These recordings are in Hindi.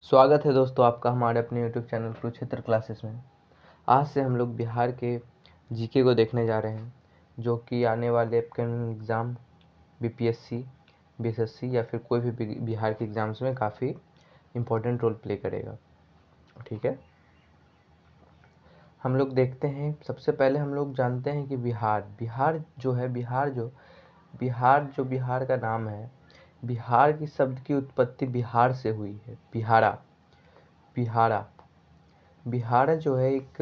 स्वागत है दोस्तों आपका हमारे अपने यूट्यूब चैनल कुरुक्षेत्र क्लासेस में। आज से हम लोग बिहार के जीके को देखने जा रहे हैं, जो कि आने वाले अपकमिंग एग्ज़ाम बीपीएससी, बीएसएससी या फिर कोई भी बिहार के एग्ज़ाम्स में काफ़ी इम्पोर्टेंट रोल प्ले करेगा। ठीक है, हम लोग देखते हैं। सबसे पहले हम लोग जानते हैं कि बिहार बिहार का नाम है। बिहार की शब्द की उत्पत्ति बिहार से हुई है। बिहारा जो है एक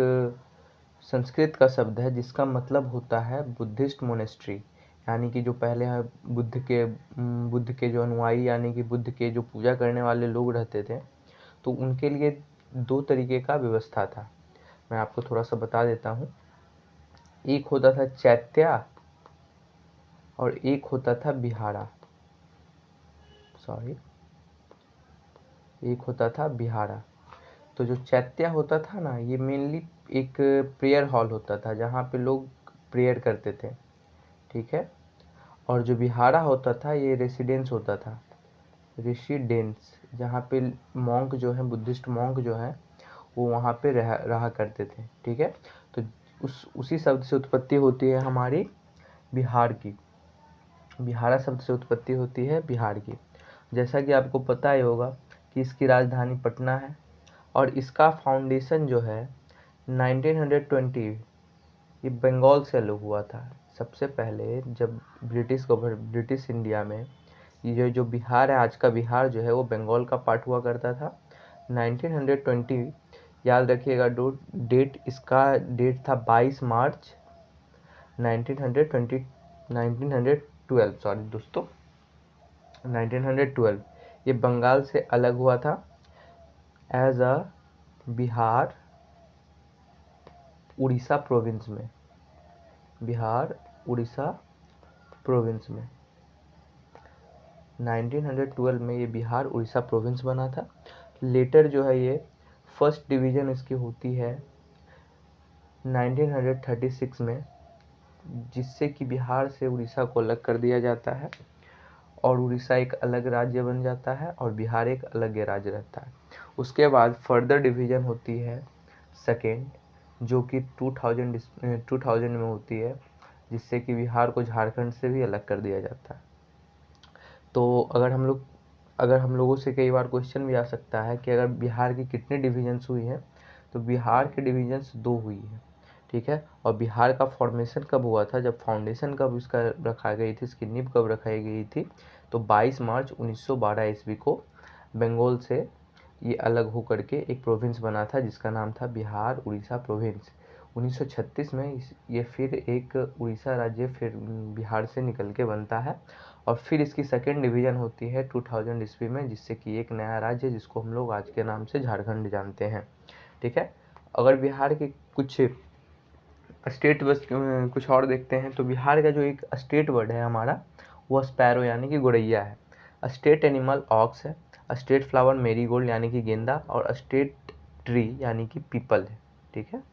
संस्कृत का शब्द है, जिसका मतलब होता है बुद्धिस्ट मोनेस्ट्री, यानी कि जो पहले है बुद्ध के जो अनुयायी, यानी कि बुद्ध के जो पूजा करने वाले लोग रहते थे, तो उनके लिए दो तरीके का व्यवस्था था। मैं आपको थोड़ा सा बता देता हूँ। एक होता था चैत्या और एक होता था बिहारा। एक होता था बिहारा। तो जो चैत्या होता था ना, ये मेनली एक प्रेयर हॉल होता था जहाँ पे लोग प्रेयर करते थे। ठीक है, और जो बिहारा होता था ये रेसिडेंस होता था, जहाँ पे मॉन्क जो है, बुद्धिस्ट मॉन्क जो है, वो वहाँ पे रहा करते थे। ठीक है, तो उसी शब्द से उत्पत्ति होती है हमारी बिहार की। बिहारा शब्द से उत्पत्ति होती है बिहार की। जैसा कि आपको पता ही होगा कि इसकी राजधानी पटना है, और इसका फाउंडेशन जो है 1920 ये बंगाल से अलग हुआ था। सबसे पहले जब ब्रिटिश इंडिया में ये जो बिहार है, आज का बिहार जो है, वो बंगाल का पार्ट हुआ करता था 1920। याद रखिएगा इसका डेट था 22 मार्च 1920 1912। सॉरी दोस्तों, 1912 ये बंगाल से अलग हुआ था as a Bihar Orissa province में। बिहार उड़ीसा प्रोविंस में 1912 में ये बिहार उड़ीसा प्रोविंस बना था। लेटर जो है ये फर्स्ट डिवीज़न इसकी होती है 1936 में, जिससे कि बिहार से उड़ीसा को अलग कर दिया जाता है और उड़ीसा एक अलग राज्य बन जाता है और बिहार एक अलग राज्य रहता है। उसके बाद फर्दर डिवीज़न होती है सेकेंड, जो कि 2000 में होती है, जिससे कि बिहार को झारखंड से भी अलग कर दिया जाता है। तो अगर हम लोगों से कई बार क्वेश्चन भी आ सकता है कि अगर बिहार की कितने डिवीजन्स हुई हैं, तो बिहार के डिवीजन्स 2 हुई है। ठीक है, और बिहार का फॉर्मेशन कब हुआ था, जब फाउंडेशन कब इसका रखा गई थी, इसकी नींव कब रखाई गई थी, तो 22 मार्च 1912 ईस्वी को बंगाल से ये अलग होकर के एक प्रोविंस बना था, जिसका नाम था बिहार उड़ीसा प्रोविंस। 1936 में ये फिर एक उड़ीसा राज्य फिर बिहार से निकल के बनता है, और फिर इसकी सेकेंड डिवीज़न होती है 2000 ईस्वी में, जिससे कि एक नया राज्य, जिसको हम लोग आज के नाम से झारखंड जानते हैं। ठीक है, अगर बिहार के कुछ स्टेट बस कुछ और देखते हैं, तो बिहार का जो एक स्टेट वर्ड है हमारा, वो स्पैरो यानी कि गोरैया है। स्टेट एनिमल ऑक्स है। स्टेट फ्लावर मेरीगोल्ड यानी कि गेंदा, और स्टेट ट्री यानी कि पीपल है। ठीक है,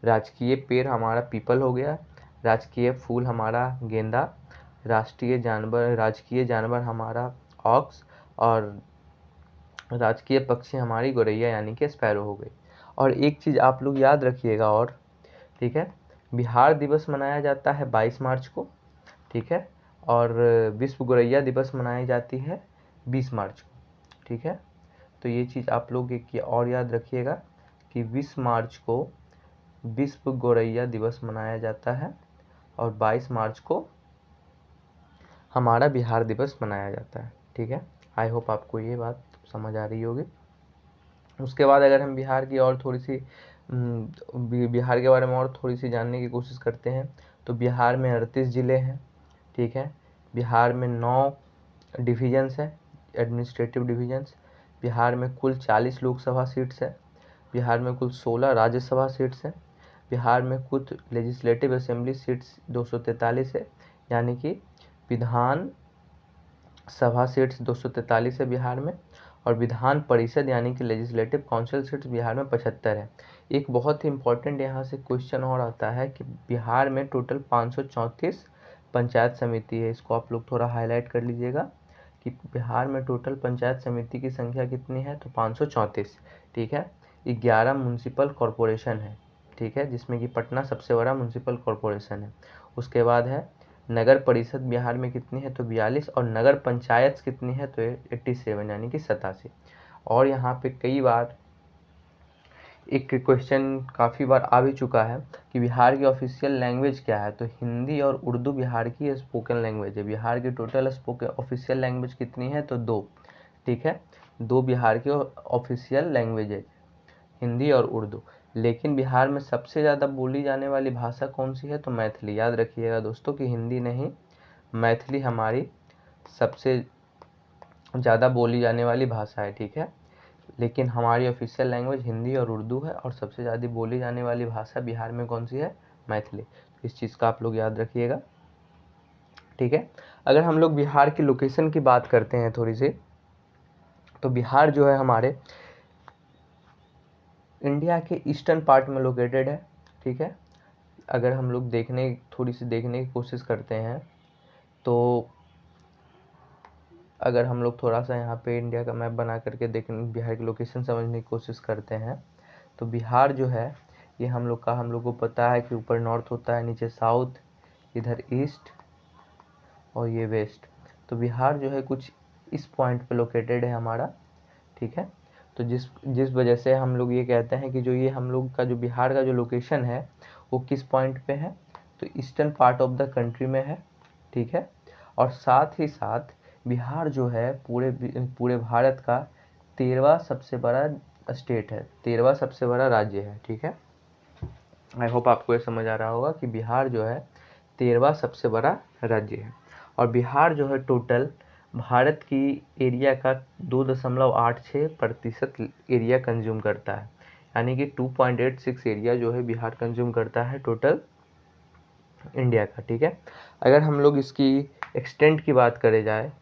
राजकीय पेड़ हमारा पीपल हो गया, राजकीय फूल हमारा गेंदा, राजकीय जानवर हमारा ऑक्स, और राजकीय पक्षी हमारी गोरैया यानी कि स्पैरो हो गई। और एक चीज़ आप लोग याद रखिएगा, और ठीक है, बिहार दिवस मनाया जाता है 22 मार्च को। ठीक है, और विश्व गोरैया दिवस मनाई जाती है 20 मार्च को। ठीक है, तो ये चीज़ आप लोग एक और याद रखिएगा कि 20 मार्च को विश्व गोरैया दिवस मनाया जाता है और 22 मार्च को हमारा बिहार दिवस मनाया जाता है। ठीक है, आई होप आपको ये बात समझ आ रही होगी। उसके बाद अगर हम बिहार की और थोड़ी सी बिहार के बारे में और थोड़ी सी जानने की कोशिश करते हैं, तो बिहार में 38 ज़िले हैं। ठीक है, बिहार में 9 डिविजन्स हैं, एडमिनिस्ट्रेटिव डिविजन्स। बिहार में कुल 40 लोकसभा सीट्स है। बिहार में कुल 16 राज्यसभा सीट्स हैं। बिहार में कुल लेजिस्लेटिव असेंबली सीट्स 243 है, यानी कि विधान सभा सीट्स 243 है बिहार में। और विधान परिषद यानी कि लेजिस्लेटिव काउंसिल सीट्स बिहार में 75 है। एक बहुत ही इंपॉर्टेंट यहाँ से क्वेश्चन और आता है कि बिहार में टोटल 534 पंचायत समिति है। इसको आप लोग थोड़ा हाईलाइट कर लीजिएगा कि बिहार में टोटल पंचायत समिति की संख्या कितनी है, तो 534। ठीक है, 11 म्यूनसिपल कॉरपोरेशन है। ठीक है, जिसमें कि पटना सबसे बड़ा म्यूनसिपल कॉरपोरेशन है। उसके बाद है नगर परिषद बिहार में कितनी है, तो 42, और नगर पंचायत कितनी है, तो 87 यानी कि 87। और यहाँ पे कई बार एक क्वेश्चन काफ़ी बार आ भी चुका है कि बिहार की ऑफिशियल लैंग्वेज क्या है, तो हिंदी और उर्दू बिहार की स्पोकन लैंग्वेज है। बिहार की टोटल स्पोकन ऑफिशियल लैंग्वेज कितनी है, तो 2। ठीक है, 2 बिहार की ऑफिशियल लैंग्वेज है, हिंदी और उर्दू। लेकिन बिहार में सबसे ज़्यादा बोली जाने वाली भाषा कौन सी है, तो मैथिली। याद रखिएगा दोस्तों कि हिंदी नहीं, मैथिली हमारी सबसे ज़्यादा बोली जाने वाली भाषा है। ठीक है, लेकिन हमारी ऑफिशियल लैंग्वेज हिंदी और उर्दू है, और सबसे ज़्यादा बोली जाने वाली भाषा बिहार में कौन सी है, मैथिली। तो इस चीज़ का आप लोग याद रखिएगा। ठीक है, अगर हम लोग बिहार की लोकेशन की बात करते हैं थोड़ी सी, तो बिहार जो है हमारे इंडिया के ईस्टर्न पार्ट में लोकेटेड है। ठीक है, अगर हम लोग थोड़ी सी देखने की कोशिश करते हैं, तो अगर हम लोग थोड़ा सा यहाँ पे इंडिया का मैप बना करके बिहार की लोकेशन समझने की कोशिश करते हैं, तो बिहार जो है ये हम लोग को पता है कि ऊपर नॉर्थ होता है, नीचे साउथ, इधर ईस्ट और ये वेस्ट। तो बिहार जो है कुछ इस पॉइंट पे लोकेटेड है हमारा। ठीक है, तो जिस वजह से हम लोग ये कहते हैं कि जो ये हम लोग का जो बिहार का जो लोकेशन है वो किस पॉइंट पे है, तो eastern part of the country में है। ठीक है, और साथ ही साथ बिहार जो है पूरे भारत का 13वां सबसे बड़ा स्टेट है, 13वां सबसे बड़ा राज्य है। ठीक है, आई होप आपको ये समझ आ रहा होगा कि बिहार जो है 13वां सबसे बड़ा राज्य है। और बिहार जो है टोटल भारत की एरिया का 2.86% एरिया कंज्यूम करता है, यानी कि 2.86 एरिया जो है बिहार कंज्यूम करता है टोटल इंडिया का। ठीक है, अगर हम लोग इसकी एक्सटेंट की बात करें जाए,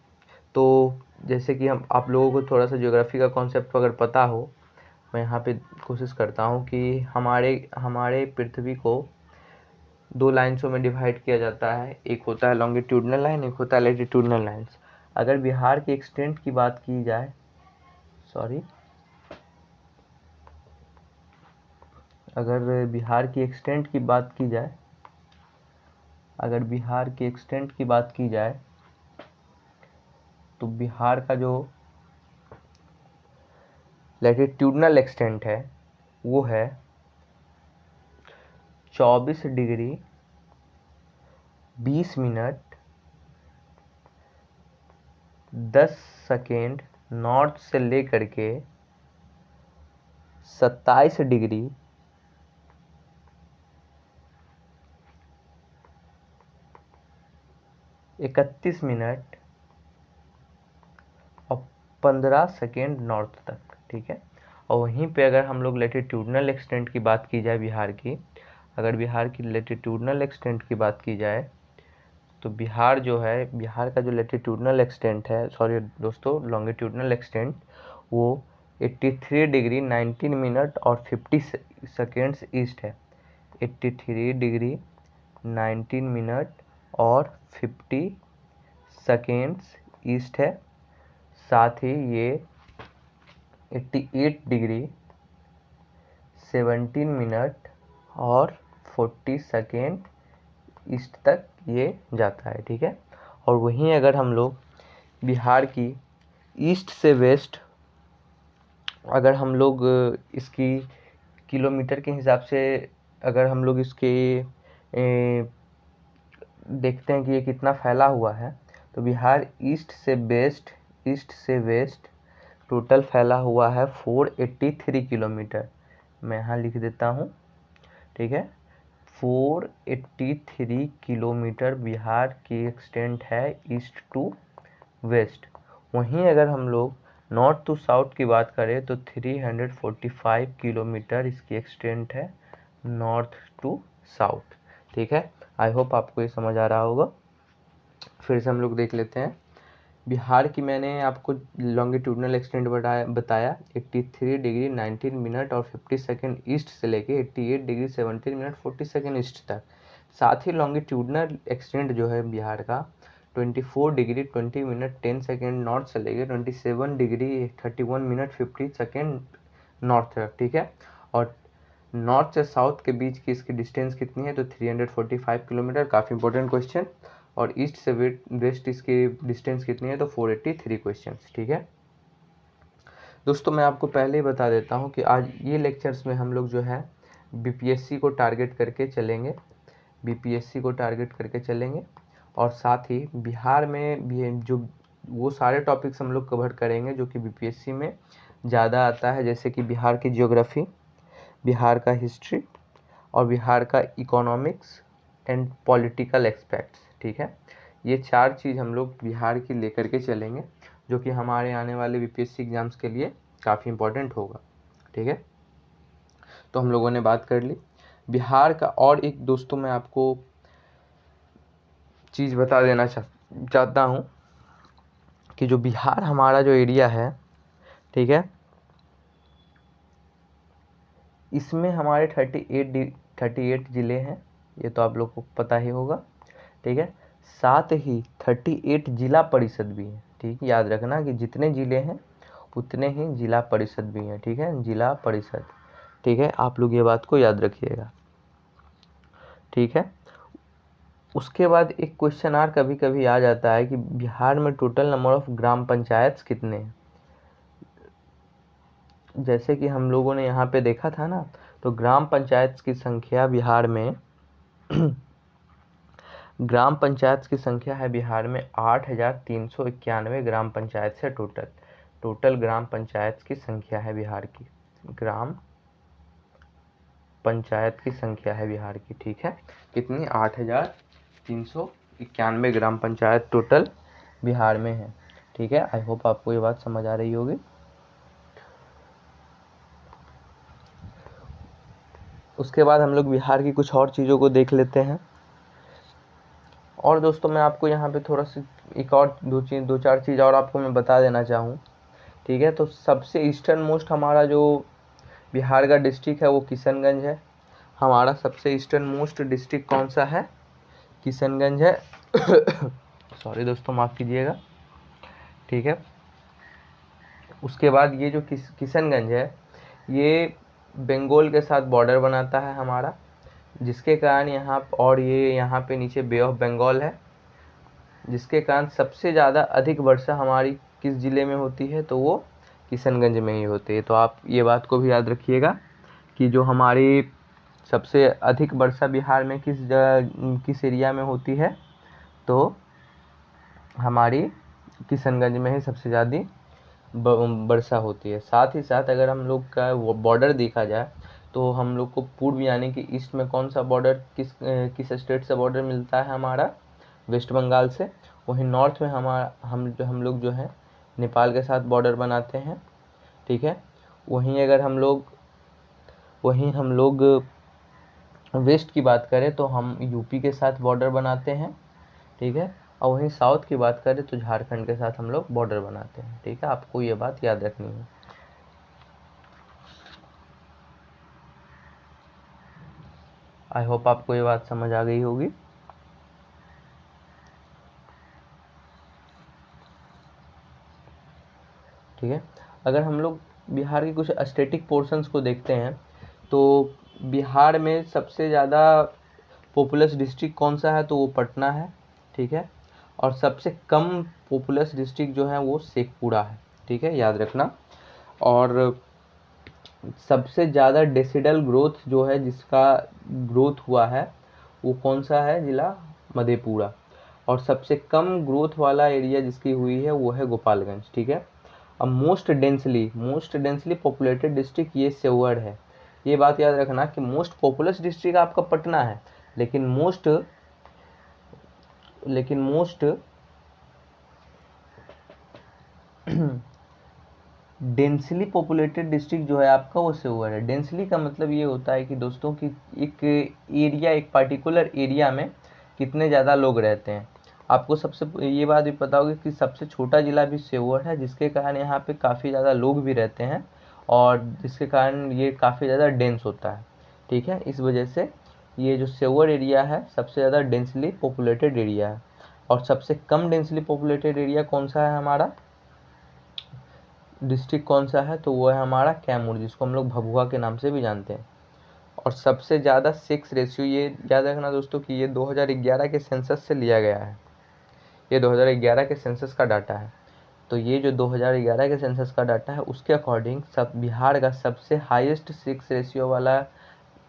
तो जैसे कि आप लोगों को थोड़ा सा ज्योग्राफी का कॉन्सेप्ट अगर पता हो, मैं यहाँ पे कोशिश करता हूँ कि हमारे पृथ्वी को 2 लाइन्सों में डिवाइड किया जाता है। एक होता है लॉन्गिट्यूडनल लाइन, एक होता है लैटिट्यूडनल लाइन्स। अगर बिहार की एक्सटेंट की बात की जाए, अगर बिहार की एक्सटेंट की बात की जाए तो बिहार का जो लैटिट्यूडनल एक्सटेंट है वो है 24 डिग्री 20 मिनट 10 सेकेंड नॉर्थ से लेकर के 27 डिग्री 31 मिनट और 15 सेकेंड नॉर्थ तक। ठीक है, और वहीं पे अगर हम लोग लैटिट्यूडनल एक्सटेंट की बात की जाए अगर बिहार की लैटिट्यूडनल एक्सटेंट की बात की जाए, तो बिहार का जो लैटिट्यूडनल एक्सटेंट है, दोस्तों लॉन्गिट्यूडनल एक्सटेंट, वो 83 डिग्री 19 मिनट और 50 सेकेंड्स ईस्ट है। 83 डिग्री 19 मिनट और 50 सेकेंड्स ईस्ट है। साथ ही ये 88 डिग्री 17 मिनट और 40 सेकेंड ईस्ट तक ये जाता है। ठीक है, और वहीं अगर हम लोग बिहार की ईस्ट से वेस्ट अगर हम लोग इसकी किलोमीटर के हिसाब से अगर हम लोग इसके देखते हैं कि ये कितना फैला हुआ है, तो बिहार ईस्ट से वेस्ट टोटल फैला हुआ है 483 किलोमीटर। मैं यहाँ लिख देता हूँ। ठीक है, 483 किलोमीटर बिहार की एक्सटेंट है ईस्ट टू वेस्ट। वहीं अगर हम लोग नॉर्थ टू साउथ की बात करें तो 345 किलोमीटर इसकी एक्सटेंट है नॉर्थ टू साउथ। ठीक है, आई होप आपको ये समझ आ रहा होगा। फिर से हम लोग देख लेते हैं। बिहार की मैंने आपको लॉन्गिट्यूडनल एक्सटेंट बताया 83 डिग्री 19 मिनट और 50 सेकेंड ईस्ट से लेके 88 डिग्री 17 मिनट 40 सेकेंड ईस्ट तक। साथ ही लॉन्गिट्यूडनल एक्सटेंट जो है बिहार का 24 डिग्री 20 मिनट 10 सेकेंड नॉर्थ चलेगी, 27 डिग्री 31 मिनट 50 सेकेंड नॉर्थ तरफ, ठीक है। और नॉर्थ से साउथ के बीच की इसकी डिस्टेंस कितनी है, तो 345 किलोमीटर, काफ़ी इंपॉर्टेंट क्वेश्चन। और ईस्ट से वेस्ट इसकी डिस्टेंस कितनी है, तो 483 क्वेश्चन, ठीक है। दोस्तों मैं आपको पहले ही बता देता हूँ कि आज ये लेक्चर्स में हम लोग जो है बीपीएससी को टारगेट करके चलेंगे, बीपीएससी को टारगेट करके चलेंगे। और साथ ही बिहार में भी जो वो सारे टॉपिक्स हम लोग कवर करेंगे जो कि बीपीएससी में ज़्यादा आता है, जैसे कि बिहार की ज्योग्राफी, बिहार का हिस्ट्री और बिहार का इकोनॉमिक्स एंड पॉलिटिकल एस्पेक्ट्स, ठीक है। ये 4 चीज़ हम लोग बिहार की लेकर के चलेंगे, जो कि हमारे आने वाले बीपीएससी एग्जाम्स के लिए काफ़ी इम्पोर्टेंट होगा, ठीक है। तो हम लोगों ने बात कर ली बिहार का। और एक दोस्तों मैं आपको चीज़ बता देना चाहता हूँ कि जो बिहार हमारा जो एरिया है, ठीक है, इसमें हमारे 38 ज़िले हैं, ये तो आप लोग को पता ही होगा, ठीक है। साथ ही 38 जिला परिषद भी हैं, ठीक है। याद रखना कि जितने ज़िले हैं उतने ही जिला परिषद भी हैं, ठीक है, जिला परिषद, ठीक है। आप लोग ये बात को याद रखिएगा, ठीक है। उसके बाद एक क्वेश्चन और कभी कभी आ जाता है कि बिहार में total number of gram panchayat कितने हैं। जैसे कि हम लोगों ने यहाँ पे देखा था ना, तो ग्राम पंचायत की संख्या बिहार में ग्राम पंचायत की संख्या है बिहार में 8,391 ग्राम पंचायत से टोटल ग्राम पंचायत की संख्या है बिहार की, ग्राम पंचायत की संख्या है बिहार की, ठीक है। कितनी, 8,391 ग्राम पंचायत टोटल बिहार में है, ठीक है। आई होप आपको ये बात समझ आ रही होगी। उसके बाद हम लोग बिहार की कुछ और चीज़ों को देख लेते हैं। और दोस्तों मैं आपको यहाँ पे थोड़ा सा एक और दो चार चीज़ और आपको मैं बता देना चाहूँ, ठीक है। तो सबसे ईस्टर्न मोस्ट हमारा जो बिहार का डिस्ट्रिक्ट है वो किशनगंज है। हमारा सबसे ईस्टर्न मोस्ट डिस्ट्रिक्ट कौन सा है, किशनगंज है। सॉरी दोस्तों, माफ़ कीजिएगा, ठीक है। उसके बाद ये जो किशनगंज है, ये बंगाल के साथ बॉर्डर बनाता है हमारा, जिसके कारण यहाँ पे नीचे बे ऑफ बंगाल है, जिसके कारण सबसे ज़्यादा अधिक वर्षा हमारी किस ज़िले में होती है, तो वो किशनगंज में ही होती है। तो आप ये बात को भी याद रखिएगा कि जो हमारी सबसे अधिक वर्षा बिहार में किस एरिया में होती है, तो हमारी किशनगंज में ही सबसे ज़्यादा वर्षा होती है। साथ ही साथ अगर हम लोग का बॉर्डर देखा जाए, तो हम लोग को पूर्व यानी कि ईस्ट में कौन सा बॉर्डर किस स्टेट से बॉर्डर मिलता है, हमारा वेस्ट बंगाल से। वहीं नॉर्थ में हम लोग जो है नेपाल के साथ बॉर्डर बनाते हैं, ठीक है। वहीं हम लोग वेस्ट की बात करें तो हम यूपी के साथ बॉर्डर बनाते हैं, ठीक है। और वहीं साउथ की बात करें तो झारखंड के साथ हम लोग बॉर्डर बनाते हैं, ठीक है। आपको ये बात याद रखनी है। आई होप आपको ये बात समझ आ गई होगी। ठीक है। अगर हम लोग बिहार के कुछ स्टैटिक पोर्शंस को देखते हैं, तो बिहार में सबसे ज़्यादा पॉपुलस डिस्ट्रिक्ट कौन सा है, तो वो पटना है, ठीक है। और सबसे कम पॉपुलस डिस्ट्रिक्ट जो है वो शेखपुरा है, ठीक है, याद रखना। और सबसे ज़्यादा डेसिडल ग्रोथ जो है, जिसका ग्रोथ हुआ है, वो कौन सा है जिला, मधेपुरा। और सबसे कम ग्रोथ वाला एरिया जिसकी हुई है वो है गोपालगंज, ठीक है। अब मोस्ट डेंसली पॉपुलेटेड डिस्ट्रिक्ट ये सेवर है। ये बात याद रखना कि मोस्ट पॉपुलस डिस्ट्रिक्ट आपका पटना है, लेकिन मोस्ट डेंसली पॉपुलेटेड डिस्ट्रिक्ट जो है आपका वो सेवर है। डेंसली का मतलब ये होता है कि दोस्तों की एक पार्टिकुलर एरिया में कितने ज़्यादा लोग रहते हैं। आपको सबसे ये बात भी पता होगी कि सबसे छोटा ज़िला भी सेवर है, जिसके कारण यहाँ पे काफ़ी ज़्यादा लोग भी रहते हैं और जिसके कारण ये काफ़ी ज़्यादा डेंस होता है, ठीक है। इस वजह से ये जो सेवर एरिया है सबसे ज़्यादा डेंसली पॉपुलेटेड एरिया है। और सबसे कम डेंसली पॉपुलेटेड एरिया कौन सा है हमारा, डिस्ट्रिक्ट कौन सा है, तो वो है हमारा कैमूर, जिसको हम लोग भभुआ के नाम से भी जानते हैं। और सबसे ज़्यादा सेक्स रेशियो, ये याद रखना दोस्तों कि ये 2011 के सेंसस से लिया गया है, ये 2011 के सेंसस का डाटा है। तो ये जो 2011 के सेंसस का डाटा है उसके अकॉर्डिंग सब बिहार का सबसे हाईएस्ट सेक्स रेशियो वाला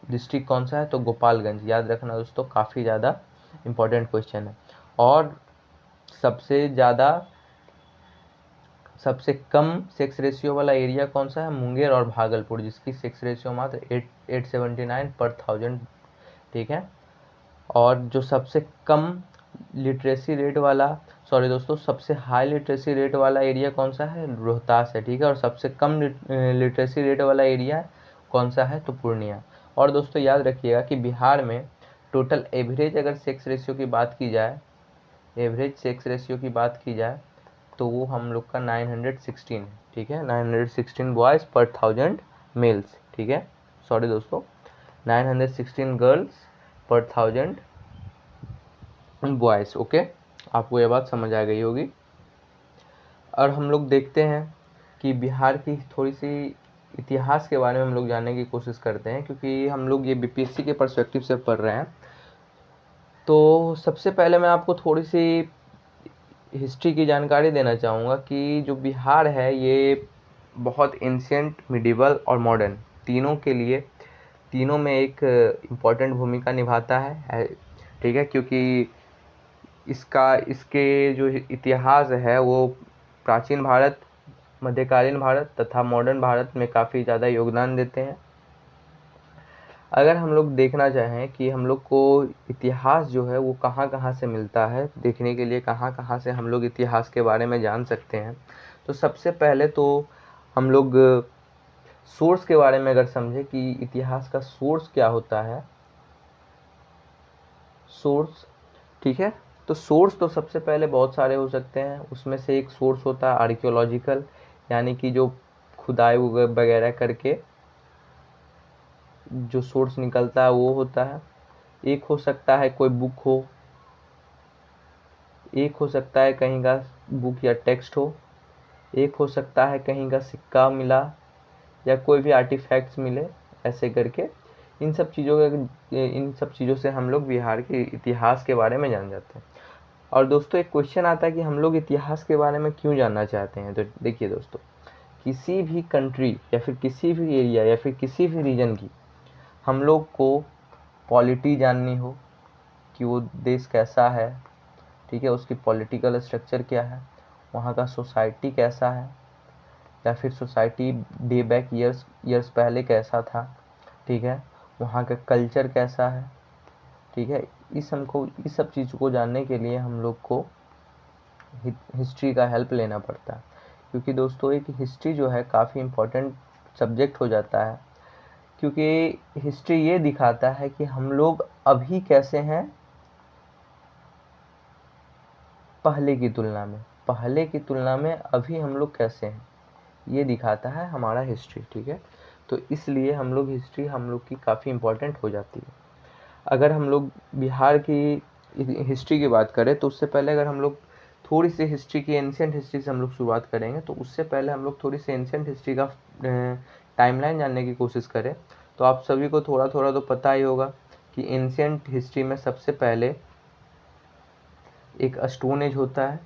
डिस्ट्रिक्ट कौन सा है, तो गोपालगंज। याद रखना दोस्तों, काफ़ी ज़्यादा इम्पोर्टेंट क्वेश्चन है। और सबसे कम सेक्स रेशियो वाला एरिया कौन सा है, मुंगेर और भागलपुर, जिसकी सेक्स रेशियो मात्र 879 पर 1000, ठीक है। और जो सबसे कम लिटरेसी रेट वाला, सॉरी दोस्तों, सबसे हाई लिटरेसी रेट वाला एरिया कौन सा है, रोहतास है, ठीक है। और सबसे कम लिटरेसी रेट वाला एरिया कौन सा है, तो पूर्णिया। और दोस्तों याद रखिएगा कि बिहार में टोटल एवरेज अगर सेक्स रेशियो की बात की जाए, एवरेज सेक्स रेशियो की बात की जाए तो वो हम लोग का 916 है, ठीक है। 916 बॉयज़ पर 1000 मेल्स, ठीक है। सॉरी दोस्तों, 916 गर्ल्स पर 1000 बॉयज़, ओके। आपको ये बात समझ आ गई होगी। और हम लोग देखते हैं कि बिहार की थोड़ी सी इतिहास के बारे में हम लोग जानने की कोशिश करते हैं, क्योंकि हम लोग ये बीपीएससी के पर्सपेक्टिव से पढ़ रहे हैं। तो सबसे पहले मैं आपको थोड़ी सी हिस्ट्री की जानकारी देना चाहूँगा कि जो बिहार है ये बहुत एंशियंट, मिडिवल और मॉडर्न तीनों के लिए, तीनों में एक इम्पॉर्टेंट भूमिका निभाता है, ठीक है। क्योंकि इसके जो इतिहास है वो प्राचीन भारत, मध्यकालीन भारत तथा मॉडर्न भारत में काफ़ी ज़्यादा योगदान देते हैं। अगर हम लोग देखना चाहें कि हम लोग को इतिहास जो है वो कहाँ कहाँ से मिलता है, देखने के लिए कहाँ कहाँ से हम लोग इतिहास के बारे में जान सकते हैं, तो सबसे पहले तो हम लोग सोर्स के बारे में अगर समझें कि इतिहास का सोर्स क्या होता है, सोर्स, ठीक है। तो सोर्स तो सबसे पहले बहुत सारे हो सकते हैं, उसमें से एक सोर्स होता है आर्कियोलॉजिकल, यानी कि जो खुदाई वगैरह करके जो सोर्स निकलता है वो होता है। एक हो सकता है कोई बुक हो, एक हो सकता है कहीं का बुक या टेक्स्ट हो, एक हो सकता है कहीं का सिक्का मिला या कोई भी आर्टिफैक्ट्स मिले, ऐसे करके इन सब चीज़ों से हम लोग बिहार के इतिहास के बारे में जान जाते हैं। और दोस्तों एक क्वेश्चन आता है कि हम लोग इतिहास के बारे में क्यों जानना चाहते हैं। तो देखिए दोस्तों, किसी भी कंट्री या फिर किसी भी एरिया या फिर किसी भी रीजन की हम लोग को पॉलिटी जाननी हो कि वो देश कैसा है, ठीक है, उसकी पॉलिटिकल स्ट्रक्चर क्या है, वहाँ का सोसाइटी कैसा है, या फिर सोसाइटी डे बैक ईयर्स पहले कैसा था, ठीक है, वहाँ का कल्चर कैसा है, ठीक है। इस सब चीज़ को जानने के लिए हम लोग को हिस्ट्री का हेल्प लेना पड़ता है, क्योंकि दोस्तों एक हिस्ट्री जो है काफ़ी इम्पोर्टेंट सब्जेक्ट हो जाता है, क्योंकि हिस्ट्री ये दिखाता है कि हम लोग अभी कैसे हैं पहले की तुलना में अभी हम लोग कैसे हैं, ये दिखाता है हमारा हिस्ट्री, ठीक है। तो इसलिए हम लोग की काफ़ी इम्पोर्टेंट हो जाती है। अगर हम लोग बिहार की हिस्ट्री की बात करें तो उससे पहले अगर हम लोग थोड़ी सी हिस्ट्री की एंशियंट हिस्ट्री से हम लोग शुरुआत करेंगे, तो उससे पहले हम लोग थोड़ी सी एंशियंट हिस्ट्री का टाइमलाइन जानने की कोशिश करें, तो आप सभी को थोड़ा थोड़ा तो पता ही होगा कि एंशियंट हिस्ट्री में सबसे पहले एक स्टोन एज होता है।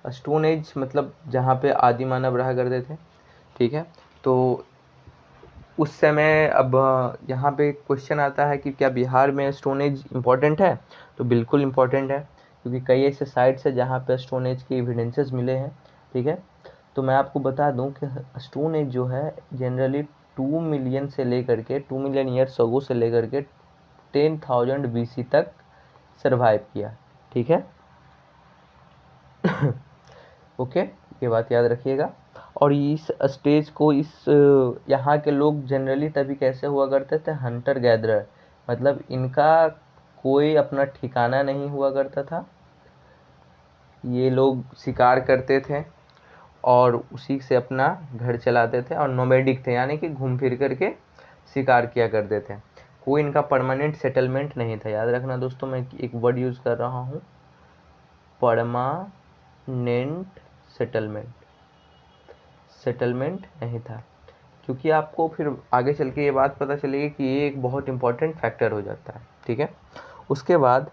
स्टोन एज मतलब जहाँ पे आदि मानव रहा करते थे, ठीक है। तो उस समय, अब यहाँ पे क्वेश्चन आता है कि क्या बिहार में स्टोन एज इम्पॉर्टेंट है, तो बिल्कुल इम्पॉर्टेंट है, क्योंकि कई ऐसे साइट्स है जहाँ पे स्टोन एज के एविडेंसेस मिले हैं, ठीक है। तो मैं आपको बता दूं कि स्टोन एज जो है जनरली 2 मिलियन से लेकर के 2 मिलियन ईयर्स अगो से लेकर के 10,000 BC तक सर्वाइव किया, ठीक है। ओके, ये बात याद रखिएगा। और इस स्टेज को यहाँ के लोग जनरली तभी कैसे हुआ करते थे, हंटर गैदरर, मतलब इनका कोई अपना ठिकाना नहीं हुआ करता था, ये लोग शिकार करते थे और उसी से अपना घर चलाते थे, और नोमैडिक थे, यानी कि घूम फिर करके शिकार किया करते थे, कोई इनका परमानेंट सेटलमेंट नहीं था। याद रखना दोस्तों, मैं एक वर्ड यूज़ कर रहा हूँ, परमानेंट सेटलमेंट नहीं था, क्योंकि आपको फिर आगे चल के ये बात पता चलेगी कि ये एक बहुत इंपॉर्टेंट फैक्टर हो जाता है, ठीक है। उसके बाद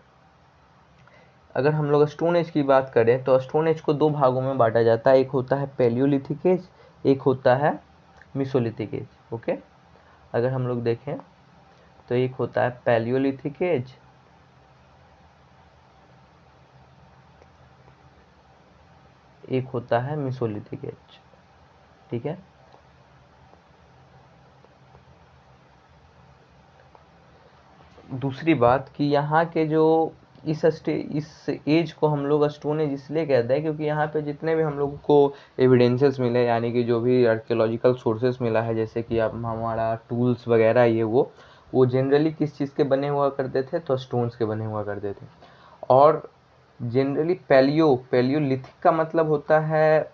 अगर हम लोग स्टोन एज की बात करें तो स्टोन एज को दो भागों में बांटा जाता है, एक होता है पैलियोलिथिक एज, एक होता है मेसोलिथिक एज, ओके। अगर हम लोग देखें तो एक होता है पैलियोलिथिक एज, एक होता है मेसोलिथिक एज, ठीक है। दूसरी बात कि यहाँ के जो इस एज को हम लोग स्टोन एज इसलिए कहते हैं क्योंकि यहाँ पे जितने भी हम लोग को एविडेंसेस मिले, यानी कि जो भी आर्कियोलॉजिकल सोर्सेस मिला है, जैसे कि आप हमारा टूल्स वगैरह ये वो जनरली किस चीज़ के बने हुआ करते थे, तो स्टोन्स के बने हुआ करते थे। और जनरली पैलियोलिथिक का मतलब होता है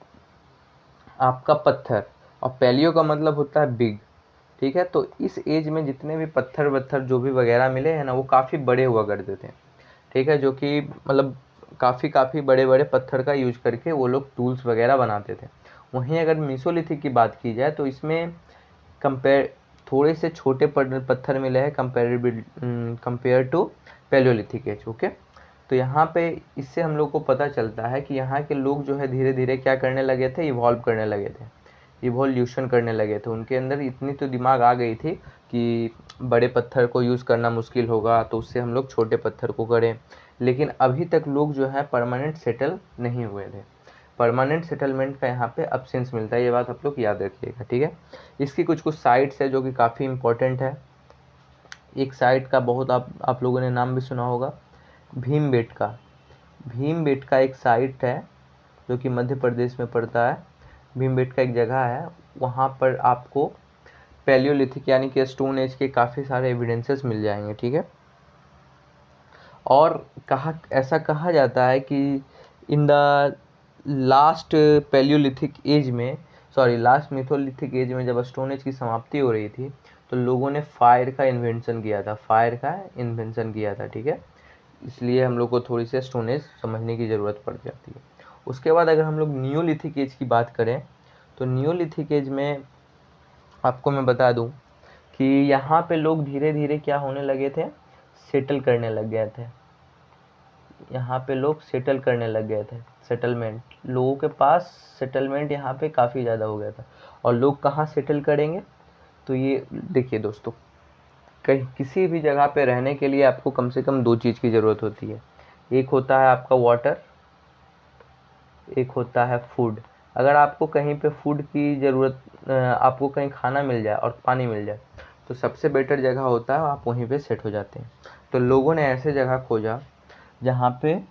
आपका पत्थर, और पैलियो का मतलब होता है बिग, ठीक है। तो इस एज में जितने भी पत्थर जो भी वगैरह मिले हैं ना, वो काफ़ी बड़े हुआ करते थे, ठीक है, जो कि मतलब काफ़ी बड़े बड़े पत्थर का यूज करके वो लोग टूल्स वगैरह बनाते थे। वहीं अगर मेसोलिथिक की बात की जाए तो इसमें कंपेयर थोड़े से छोटे पत्थर मिले हैं compare to paleolithic age, okay. तो यहाँ पे इससे हम लोग को पता चलता है कि यहाँ के लोग जो है धीरे धीरे क्या करने लगे थे, इवॉल्व करने लगे थे, इवोल्यूशन करने लगे थे। उनके अंदर इतनी तो दिमाग आ गई थी कि बड़े पत्थर को यूज़ करना मुश्किल होगा, तो उससे हम लोग छोटे पत्थर को करें। लेकिन अभी तक लोग जो है परमानेंट सेटल नहीं हुए थे, परमानेंट सेटलमेंट का यहाँ पे अब्सेंस मिलता है, ये बात आप लोग याद रखिएगा, ठीक है। इसकी कुछ साइट्स है जो कि काफ़ी इंपॉर्टेंट है। एक साइट का बहुत आप लोगों ने नाम भी सुना होगा, भीमबेटका। भीमबेटका एक साइट है जो कि मध्य प्रदेश में पड़ता है। भीमबेटका एक जगह है, वहाँ पर आपको पैलियोलिथिक यानी कि स्टोन एज के काफ़ी सारे एविडेंसेस मिल जाएंगे, ठीक है। और ऐसा कहा जाता है कि in the last paleolithic age में, लास्ट मेथोलिथिक एज में जब स्टोन एज की समाप्ति हो रही थी तो लोगों ने फायर का इन्वेंशन किया था, ठीक है। इसलिए हम लोग को थोड़ी सी स्टोन एज समझने की ज़रूरत पड़ जाती है। उसके बाद अगर हम लोग नियोलिथिक एज की बात करें तो नियोलिथिक एज में आपको मैं बता दूं कि यहाँ पे लोग धीरे धीरे क्या होने लगे थे, सेटल करने लग गए थे। यहाँ पे लोग सेटल करने लग गए थे, सेटलमेंट, लोगों के पास सेटलमेंट यहाँ पे काफ़ी ज़्यादा हो गया था। और लोग कहाँ सेटल करेंगे, तो ये देखिए दोस्तों, कहीं किसी भी जगह पे रहने के लिए आपको कम से कम दो चीज़ की ज़रूरत होती है, एक होता है आपका वाटर, एक होता है फूड। अगर आपको कहीं पे फूड की ज़रूरत, आपको कहीं खाना मिल जाए और पानी मिल जाए तो सबसे बेटर जगह होता है, आप वहीं पे सेट हो जाते हैं। तो लोगों ने ऐसे जगह खोजा जहाँ पे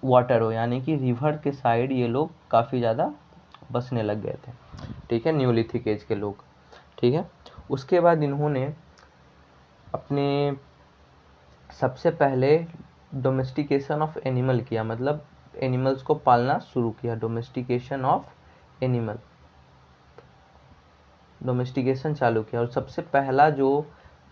वाटर हो, यानी कि रिवर के साइड ये लोग काफ़ी ज़्यादा बसने लग गए थे, ठीक है, न्यूलिथिक एज के लोग, ठीक है। उसके बाद इन्होंने अपने सबसे पहले डोमेस्टिकेशन ऑफ एनिमल किया, मतलब एनिमल्स को पालना शुरू किया, डोमेस्टिकेशन चालू किया। और सबसे पहला जो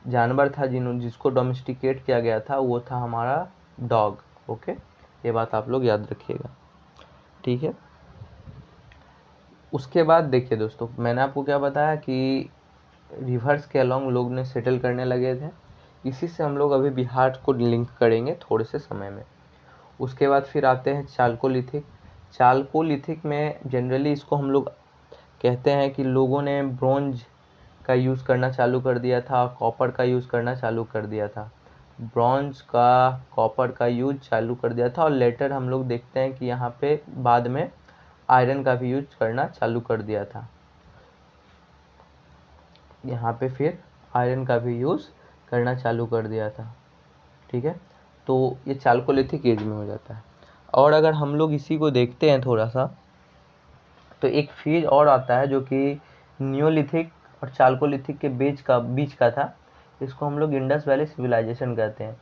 जानवर था जिसको डोमेस्टिकेट किया गया था वो था हमारा डॉग, ओके। ये बात आप लोग याद रखिएगा, ठीक है। उसके बाद देखिए दोस्तों, मैंने आपको क्या बताया कि रिवर्स के अलोंग लोग ने सेटल करने लगे थे, इसी से हम लोग अभी बिहार को लिंक करेंगे थोड़े से समय में। उसके बाद फिर आते हैं चालकोलिथिक में जनरली इसको हम लोग कहते हैं कि लोगों ने ब्रोंज का यूज़ करना चालू कर दिया था, कॉपर का यूज़ करना चालू कर दिया था, ब्रॉन्ज का कॉपर का यूज चालू कर दिया था। और लेटर हम लोग देखते हैं कि यहाँ पे बाद में आयरन का भी यूज करना चालू कर दिया था, यहाँ पे फिर आयरन का भी यूज़ करना चालू कर दिया था, ठीक है। तो ये चालकोलिथिक एज में हो जाता है। और अगर हम लोग इसी को देखते हैं थोड़ा सा, तो एक फेज और आता है जो कि नियोलिथिक और चालकोलिथिक के बीच का था, इसको हम लोग इंडस वैली सिविलाइजेशन कहते हैं।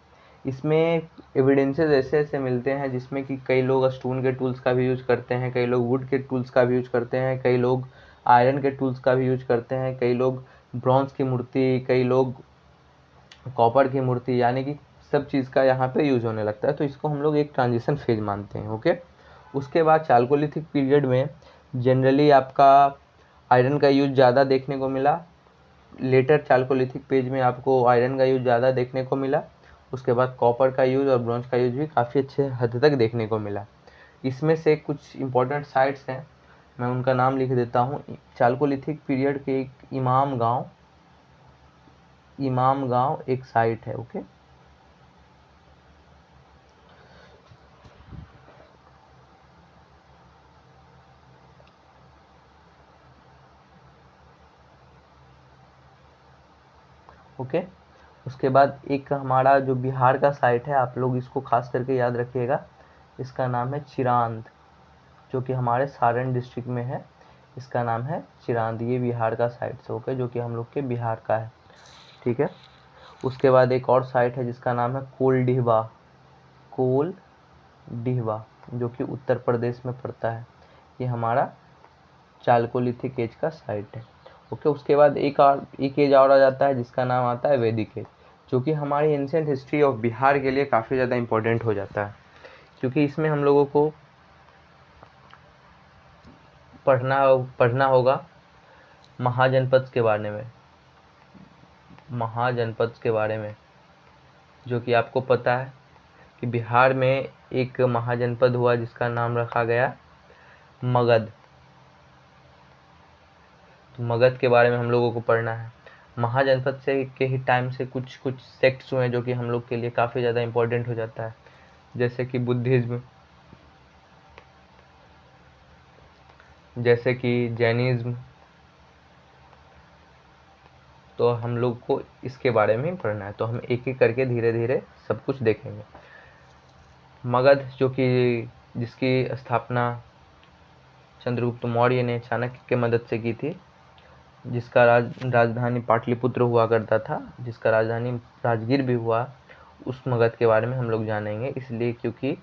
इसमें एविडेंसेस ऐसे ऐसे मिलते हैं जिसमें कि कई लोग स्टोन के टूल्स का भी यूज करते हैं, कई लोग वुड के टूल्स का भी यूज करते हैं, कई लोग आयरन के टूल्स का भी यूज करते हैं, कई लोग ब्रॉन्ज की मूर्ति, कई लोग कॉपर की मूर्ति, यानी कि सब चीज़ का यहाँ पे यूज़ होने लगता है। तो इसको हम लोग एक ट्रांजिशन फेज मानते हैं। ओके, उसके बाद चालकोलिथिक पीरियड में जनरली आपका आयरन का यूज ज़्यादा देखने को मिला। लेटर चालकोलिथिक पेज में आपको आयरन का यूज ज़्यादा देखने को मिला। उसके बाद कॉपर का यूज और ब्रॉन्ज का यूज भी काफ़ी अच्छे हद तक देखने को मिला। इसमें से कुछ इंपॉर्टेंट साइट्स हैं, मैं उनका नाम लिख देता हूँ। चालकोलिथिक पीरियड के एक इमाम गांव एक साइट है। Okay, okay. उसके बाद एक हमारा जो बिहार का साइट है, आप लोग इसको खास करके याद रखिएगा, इसका नाम है चिरांद, जो कि हमारे सारण डिस्ट्रिक्ट में है। इसका नाम है चिरांद, ये बिहार का साइट से ओके, जो कि हम लोग के बिहार का है। ठीक है, उसके बाद एक और साइट है जिसका नाम है कोल डिहवा, जो कि उत्तर प्रदेश में पड़ता है। ये हमारा चालकोलिथिक एज का साइट है। ओके, उसके बाद एक एज और आ जाता है जिसका नाम आता है वैदिक एज, जो कि हमारी एंशिएंट हिस्ट्री ऑफ बिहार के लिए काफ़ी ज़्यादा इम्पोर्टेंट हो जाता है, क्योंकि इसमें हम लोगों को पढ़ना होगा महाजनपद के बारे में, जो कि आपको पता है कि बिहार में एक महाजनपद हुआ जिसका नाम रखा गया मगध। तो मगध के बारे में हम लोगों को पढ़ना है। महाजनपद से के ही टाइम से कुछ सेक्ट्स हुए जो कि हम लोग के लिए काफ़ी ज़्यादा इम्पोर्टेंट हो जाता है, जैसे कि बुद्धिज्म, जैसे कि जैनिज्म। तो हम लोग को इसके बारे में पढ़ना है, तो हम एक एक करके धीरे धीरे सब कुछ देखेंगे। मगध, जो कि जिसकी स्थापना चंद्रगुप्त मौर्य ने चाणक्य के मदद से की थी, जिसका राजधानी पाटलिपुत्र हुआ करता था, जिसका राजधानी राजगीर भी हुआ, उस मगध के बारे में हम लोग जानेंगे। इसलिए क्योंकि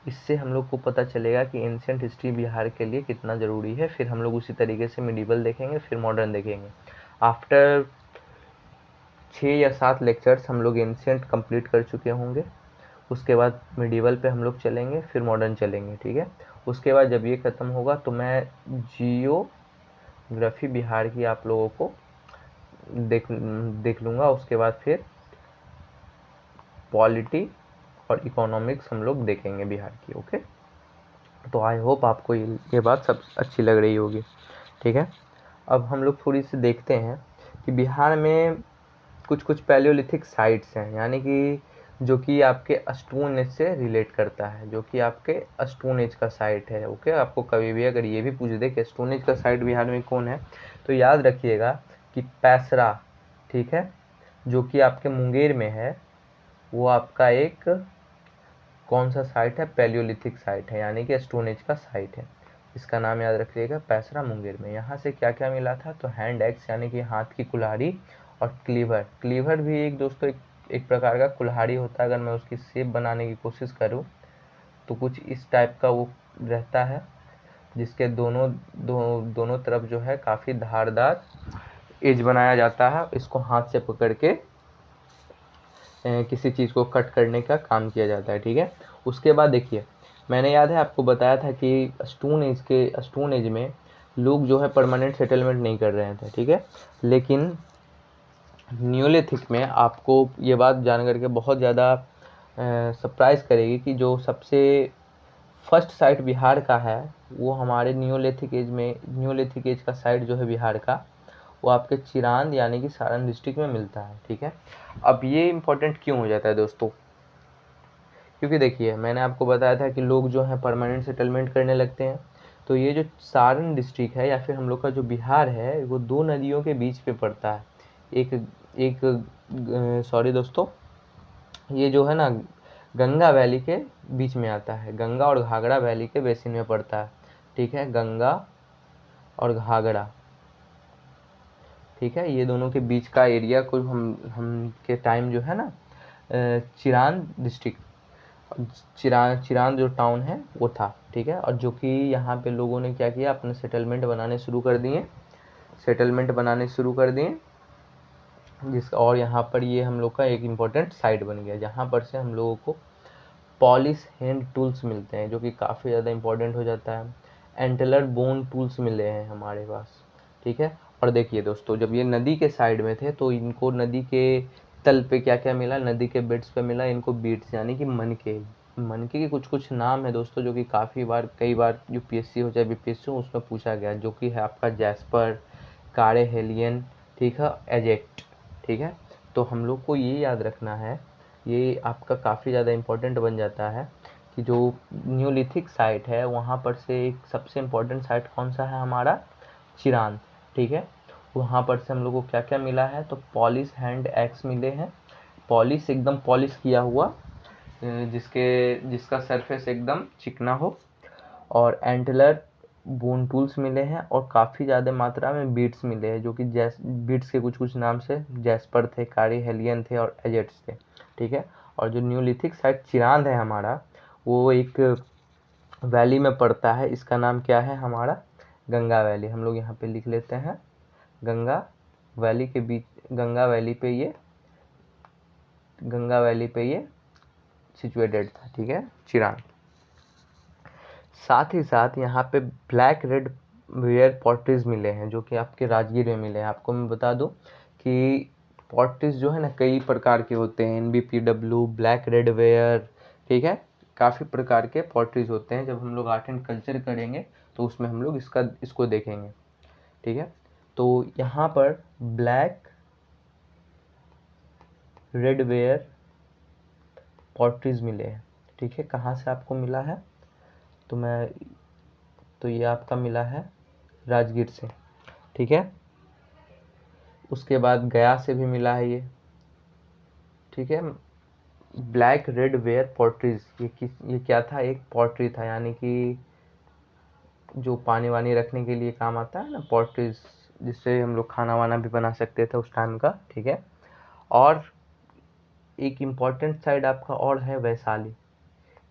इससे हम लोग को पता चलेगा कि एंशिएंट हिस्ट्री बिहार के लिए कितना ज़रूरी है। फिर हम लोग उसी तरीके से मिडिवल देखेंगे, फिर मॉडर्न देखेंगे। आफ्टर 6 या 7 लेक्चर्स हम लोग एंशिएंट कंप्लीट कर चुके होंगे। उसके बाद मिडिवल पे हम लोग चलेंगे, फिर मॉडर्न चलेंगे। ठीक है, उसके बाद जब ये ख़त्म होगा तो मैं जियोग्राफी बिहार की आप लोगों को देख लूँगा। उसके बाद फिर पॉलिटी और इकोनॉमिक्स हम लोग देखेंगे बिहार की। ओके, तो आई होप आपको ये बात सब अच्छी लग रही होगी। ठीक है, अब हम लोग थोड़ी सी देखते हैं कि बिहार में कुछ पैलियोलिथिक साइट्स हैं, यानी कि जो कि आपके स्टोन एज से रिलेट करता है, जो कि आपके स्टोन एज का साइट है। ओके, आपको कभी भी अगर ये भी पूछ दे कि स्टोन एज का साइट बिहार में कौन है, तो याद रखिएगा कि पैसरा, ठीक है, जो कि आपके मुंगेर में है, वो आपका एक कौन सा साइट है, पैलियोलिथिक साइट है, यानी कि स्टोन एज का साइट है। इसका नाम याद रखिएगा, पैसरा मुंगेर में। यहाँ से क्या क्या मिला था, तो हैंड एक्स यानी कि हाथ की कुल्हाड़ी, और क्लीवर भी एक दोस्तों एक प्रकार का कुल्हाड़ी होता है। अगर मैं उसकी शेप बनाने की कोशिश करूँ तो कुछ इस टाइप का वो रहता है, जिसके दोनों तरफ जो है काफ़ी धारदार एज बनाया जाता है। इसको हाथ से पकड़ के किसी चीज़ को कट करने का काम किया जाता है। ठीक है, उसके बाद देखिए, मैंने याद है आपको बताया था कि स्टोन एज में लोग जो है परमानेंट सेटलमेंट नहीं कर रहे थे। ठीक है, लेकिन न्यूलिथिक में आपको ये बात जान करके बहुत ज़्यादा सरप्राइज़ करेगी कि जो सबसे फर्स्ट साइट बिहार का है वो हमारे न्यूलिथिक एज का साइट जो है बिहार का, वो आपके चिरांद यानी कि सारण डिस्ट्रिक्ट में मिलता है। ठीक है, अब ये इम्पोर्टेंट क्यों हो जाता है दोस्तों, क्योंकि देखिए मैंने आपको बताया था कि लोग जो है परमानेंट सेटलमेंट करने लगते हैं। तो ये जो सारण डिस्ट्रिक्ट है या फिर हम लोग का जो बिहार है, वो 2 नदियों के बीच पे पड़ता है। सॉरी दोस्तों, ये जो है ना गंगा वैली के बीच में आता है, गंगा और घाघरा वैली के बेसिन में पड़ता है। ठीक है, गंगा और घाघरा, ठीक है, ये दोनों के बीच का एरिया को हम के टाइम जो है ना चिरांद डिस्ट्रिक्ट, चिरांद जो टाउन है वो था। ठीक है, और जो कि यहाँ पे लोगों ने क्या किया, अपने सेटलमेंट बनाने शुरू कर दिए। और यहाँ पर ये हम लोग का एक इम्पोर्टेंट साइट बन गया, जहाँ पर से हम लोगों को पॉलिश हैंड टूल्स मिलते हैं, जो कि काफ़ी ज़्यादा इम्पोर्टेंट हो जाता है। एंटेलर बोन टूल्स मिले हैं हमारे पास, ठीक है। और देखिए दोस्तों, जब ये नदी के साइड में थे तो इनको नदी के तल पे क्या क्या मिला, नदी के बेड्स पे मिला इनको बीट्स, यानी कि मनके। मनके के कुछ कुछ नाम है दोस्तों, जो कि कई बार यूपीएससी हो चाहे बीपीएससी हो उसमें पूछा गया, जो कि है आपका जैस्पर, कारे हेलियन, ठीक है, एजेक्ट, ठीक है। तो हम लोग को ये याद रखना है, ये आपका काफ़ी ज़्यादा इम्पोर्टेंट बन जाता है कि जो न्यूलिथिक साइट है वहाँ पर से एक सबसे इम्पोर्टेंट साइट कौन सा है हमारा, चिरांद, ठीक है। वहाँ पर से हम लोग को क्या क्या मिला है, तो पॉलिश हैंड एक्स मिले हैं, पॉलिश एकदम पॉलिश किया हुआ, जिसका सरफेस एकदम चिकना हो, और एंटलर बोन टूल्स मिले हैं, और काफ़ी ज़्यादा मात्रा में बीट्स मिले हैं, जो कि बीट्स के कुछ कुछ नाम से जैस्पर थे, कारी हेलियन थे और एजेट्स थे, ठीक है। और जो न्यूलिथिक साइट चिरांद है हमारा, वो एक वैली में पड़ता है, इसका नाम क्या है हमारा, गंगा वैली। हम लोग यहाँ पे लिख लेते हैं, गंगा वैली के बीच, गंगा वैली पे ये सिचुएटेड था, ठीक है, चिरांद। साथ ही साथ यहाँ पे ब्लैक रेड वेयर पॉटरीज मिले हैं, जो कि आपके राजगीर में मिले हैं। आपको मैं बता दूं कि पॉटरीज जो है ना कई प्रकार के होते हैं, NBPW, ब्लैक रेड वेयर, ठीक है, काफ़ी प्रकार के पॉटरीज होते हैं। जब हम लोग आर्ट एंड कल्चर करेंगे तो उसमें हम लोग इसको देखेंगे, ठीक है। तो यहाँ पर ब्लैक रेड वेयर पॉटरीज मिले हैं, ठीक है। कहाँ से आपको मिला है, तो ये आपका मिला है राजगीर से, ठीक है। उसके बाद गया से भी मिला है ये, ठीक है। ब्लैक रेड वेयर पॉटरीज, ये क्या था, एक पॉटरी था, यानी कि जो पानी वानी रखने के लिए काम आता है ना, पॉटरीज, जिससे हम लोग खाना वाना भी बना सकते थे उस टाइम का, ठीक है। और एक इम्पॉर्टेंट साइड आपका और है वैशाली,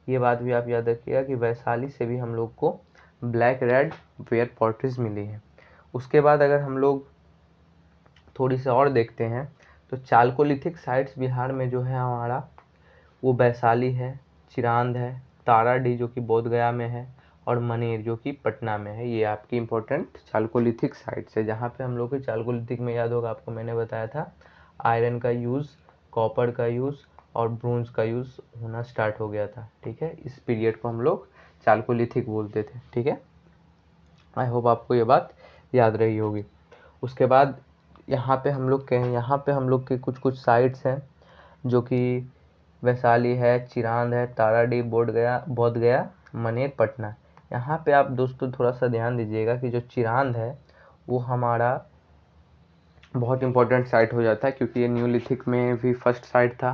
ये बात भी आप याद रखिएगा कि वैशाली से भी हम लोग को ब्लैक रेड वेयर पॉटरीज मिली है। उसके बाद अगर हम लोग थोड़ी सी और देखते हैं, तो चालकोलिथिक साइट्स बिहार में जो है हमारा, वो वैशाली है, चिरांद है, ताराडीह जो कि बोध गया में है, और मनेर जो कि पटना में है। ये आपकी इंपॉर्टेंट चालकोलिथिक साइट्स है, जहाँ पे हम लोग के चालकोलिथिक में याद होगा आपको मैंने बताया था, आयरन का यूज़, कॉपर का यूज़ और ब्रोंज का यूज़ होना स्टार्ट हो गया था, ठीक है। इस पीरियड को हम लोग चालकोलिथिक बोलते थे, ठीक है। आई होप आपको ये बात याद रही होगी। उसके बाद यहाँ पे हम लोग के कुछ कुछ साइट्स हैं, जो कि वैशाली है, चिरांद है, ताराडीह, बोध गया, मनेर, पटना। यहाँ पे आप दोस्तों थोड़ा सा ध्यान दीजिएगा कि जो चिरांद है वो हमारा बहुत इंपॉर्टेंट साइट हो जाता है, क्योंकि ये न्यूलिथिक में भी फर्स्ट साइट था,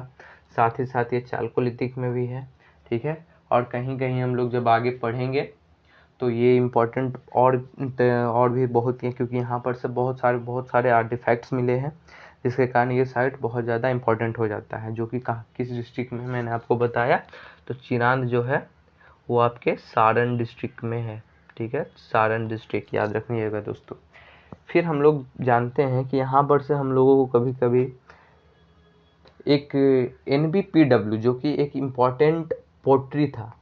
साथ ही साथ ये चालकोलिथिक में भी है, ठीक है। और कहीं कहीं हम लोग जब आगे पढ़ेंगे तो ये इम्पोर्टेंट और भी बहुत ही है, क्योंकि यहाँ पर से बहुत सारे आर्टिफैक्ट्स मिले हैं, जिसके कारण ये साइट बहुत ज़्यादा इम्पोर्टेंट हो जाता है, जो कि किस डिस्ट्रिक्ट में मैंने आपको बताया, तो चिरांद जो है वो आपके सारण डिस्ट्रिक्ट में है, ठीक है, सारण डिस्ट्रिक्ट याद रखिएगा दोस्तों। फिर हम लोग जानते हैं कि यहाँ पर से हम लोगों को कभी कभी एक NBPW, जो कि एक इम्पॉर्टेंट पोट्री था,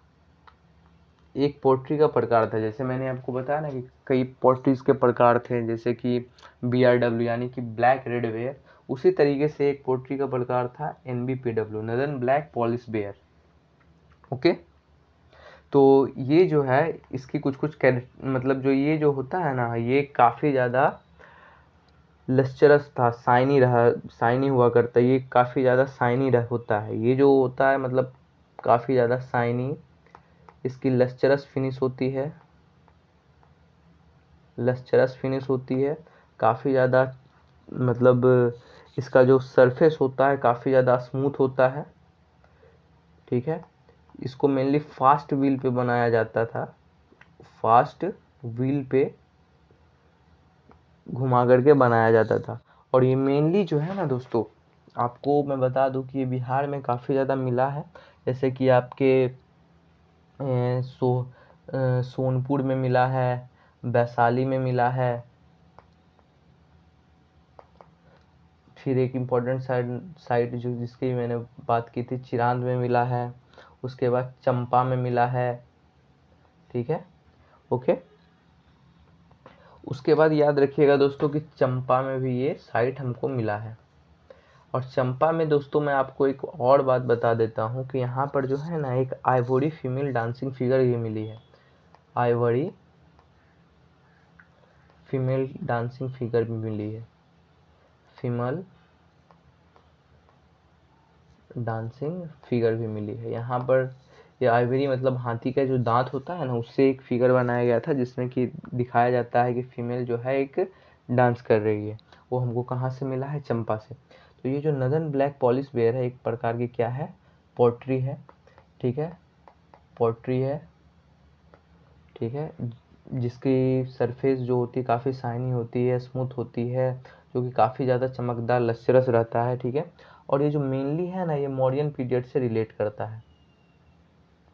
एक पोट्री का प्रकार था, जैसे मैंने आपको बताया ना कि कई पोट्रीज के प्रकार थे, जैसे कि BRW यानी कि ब्लैक रेड वेयर, उसी तरीके से एक पोट्री का प्रकार था NBPW, northern black polish ware, okay. तो ये जो है इसकी कुछ कुछ मतलब जो ये जो होता है ना, ये काफ़ी ज़्यादा लस्चरस था, शाइनी हुआ करता है, ये काफ़ी ज़्यादा शाइनी होता है, ये जो होता है मतलब काफ़ी ज़्यादा शाइनी, इसकी लस्चरस फिनिश होती है, काफ़ी ज़्यादा, मतलब इसका जो सरफेस होता है काफ़ी ज़्यादा स्मूथ होता है, ठीक है। इसको मेनली फास्ट व्हील पे बनाया जाता था, फास्ट व्हील पे घुमा करके बनाया जाता था। और ये मेनली जो है ना दोस्तों, आपको मैं बता दूं कि ये बिहार में काफ़ी ज़्यादा मिला है, जैसे कि आपके सोनपुर में मिला है, वैशाली में मिला है, फिर एक इम्पोर्टेंट साइट जो जिसकी मैंने बात की थी, चिरांद में मिला है। उसके बाद चंपा में मिला है, ठीक है, ओके। उसके बाद याद रखिएगा दोस्तों कि चंपा में भी ये साइट हमको मिला है। और चंपा में दोस्तों मैं आपको एक और बात बता देता हूँ कि यहाँ पर जो है ना एक आइवरी फीमेल डांसिंग फिगर भी मिली है। आइवरी फीमेल डांसिंग फिगर भी मिली है, फीमेल डांसिंग फिगर भी मिली है यहाँ पर। ये आइवरी मतलब हाथी का जो दांत होता है ना, उससे एक फिगर बनाया गया था जिसमें कि दिखाया जाता है कि फीमेल जो है एक डांस कर रही है। वो हमको कहाँ से मिला है? चंपा से। तो ये जो नदन ब्लैक पॉलिश बेयर है, एक प्रकार की क्या है? पोट्री है, ठीक है, पोट्री है, ठीक है, जिसकी सरफेस जो होती है काफ़ी शाइनी होती है, स्मूथ होती है, जो कि काफ़ी ज़्यादा चमकदार लस्सरस रहता है, ठीक है। और ये जो मेनली है ना, ये मौर्यन पीरियड से रिलेट करता है,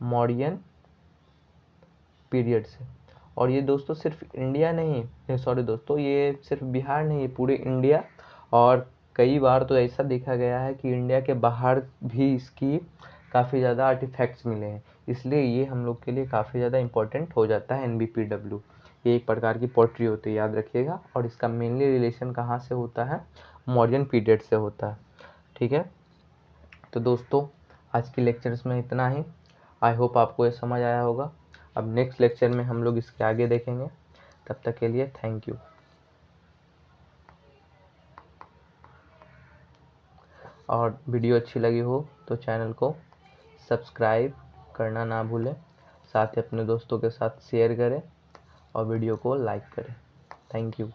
मौर्यन पीरियड से। और ये दोस्तों सिर्फ इंडिया नहीं, सॉरी दोस्तों, ये सिर्फ बिहार नहीं, पूरे इंडिया, और कई बार तो ऐसा देखा गया है कि इंडिया के बाहर भी इसकी काफ़ी ज़्यादा आर्टिफैक्ट्स मिले हैं। इसलिए ये हम लोग के लिए काफ़ी ज़्यादा इंपॉर्टेंट हो जाता है NBPW। ये एक प्रकार की पोट्री होती है, याद रखिएगा। और इसका मेनली रिलेशन कहाँ से होता है? मौर्यन पीरियड से होता है, ठीक है। तो दोस्तों आज की लेक्चर्स में इतना ही। आई होप आपको ये समझ आया होगा। अब नेक्स्ट लेक्चर में हम लोग इसके आगे देखेंगे। तब तक के लिए थैंक यू। और वीडियो अच्छी लगी हो तो चैनल को सब्सक्राइब करना ना भूलें, साथ ही अपने दोस्तों के साथ शेयर करें और वीडियो को लाइक करें। Thank you.